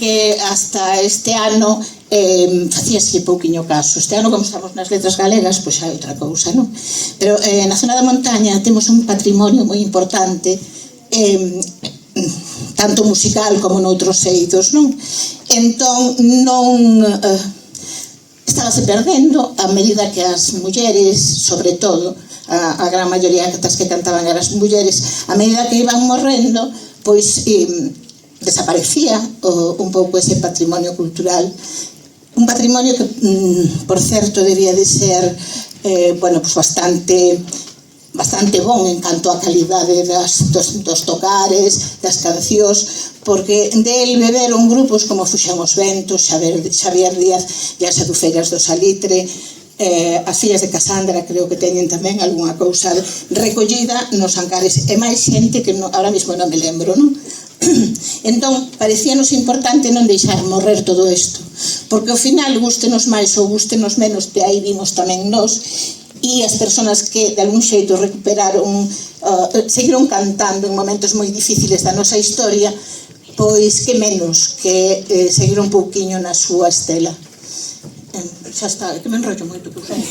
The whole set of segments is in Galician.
que hasta este ano facíase pouquiño caso. Este ano, como estamos nas letras galegas, pois xa é outra cousa, non? Pero na zona da montaña temos un patrimonio moi importante, tanto musical como noutros eidos, non? Entón, non estábase perdendo a medida que as mulleres, sobre todo, a gran maioría das que cantaban eran as mulleres, a medida que iban morrendo, pois desaparecía un pouco ese patrimonio cultural, un patrimonio que, por certo, debía de ser bastante bon en canto á calidade dos tocares, das cancións, porque del beberon grupos como Fuxan os Ventos, Xavier Díaz e as Adufeiras do Salitre, as fillas de Casandra creo que teñen tamén algunha cousa recollida nos Ancares, e máis xente que ahora mesmo non me lembro, non? Entón, parecíanos importante non deixar morrer todo isto, porque ao final, gústenos máis ou gústenos menos, de aí vimos tamén nós, e as persoas que de algún xeito recuperaron, seguiron cantando en momentos moi difíciles da nosa historia, pois que menos que seguir un pouquiño na súa estela. Xa está, que me enrollo moito que usamos.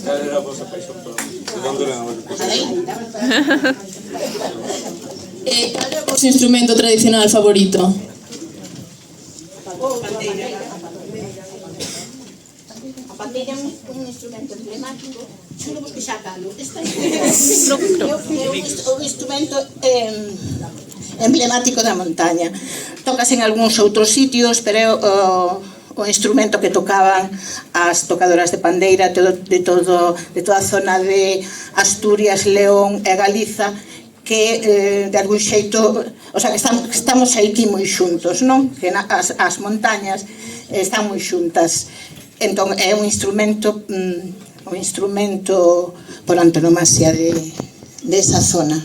Cal é o vosso instrumento tradicional favorito? A pandeira é un instrumento emblemático. Xuramos que xa calo. Este é un instrumento emblemático da montaña. Tócase en algúns outros sitios, pero é o instrumento que tocaban as tocadoras de pandeira de toda a zona de Asturias, León e Galiza, que de algún xeito, o sea, que estamos aquí moi xuntos, non? Que as montañas están moi xuntas. Entón, é un instrumento por antonomasia de esa zona.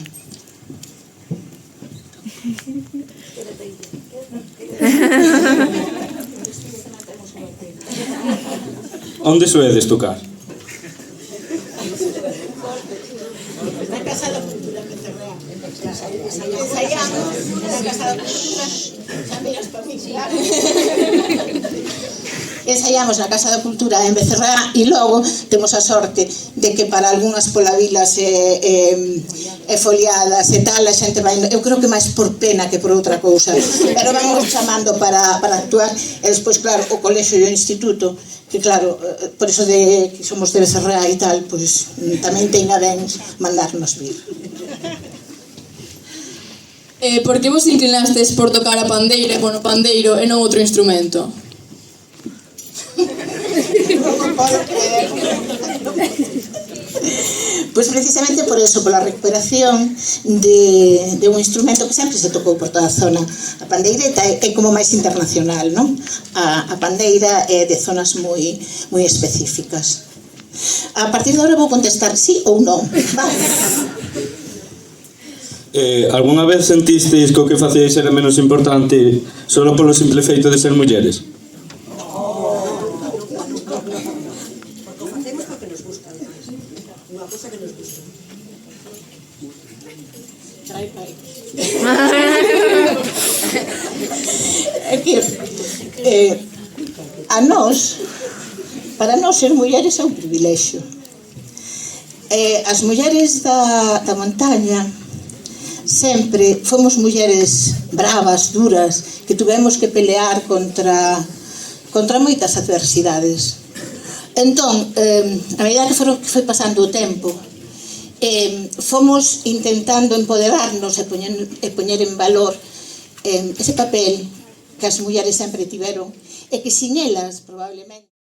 Onde soedes tocar? Na Casa da Cultura de Cerrea. Ensaiamos na Casa da Cultura, xa miras para mí, claro. Ensaiamos na Casa da Cultura en Becerra e logo temos a sorte de que para algunhas polavilas e foliadas e tal, a xente vai, eu creo que máis por pena que por outra cousa, pero vamos chamando para actuar. E despois, claro, o colexio e o instituto, que claro, por iso de que somos de Becerra e tal, pois tamén ten a ben mandarnos vir. Por que vos inclinastes por tocar a pandeira con o pandeiro e non outro instrumento? Pois precisamente por eso, pola recuperación de un instrumento que sempre se tocou por toda a zona. A pandeireta é como máis internacional, non? A pandeira é de zonas moi específicas. A partir de agora vou contestar sí ou non. Alguna vez sentisteis que o que facíais era menos importante só polo simple feito de ser mulleres? É que para nós ser mulleres é un privilexio. As mulleres da montaña sempre fomos mulleres bravas, duras, que tuvemos que pelear contra moitas adversidades. Entón, a medida que foi pasando o tempo, fomos intentando empoderarnos e poñer en valor ese papel que as mulleres sempre tiveron e que sin elas, probablemente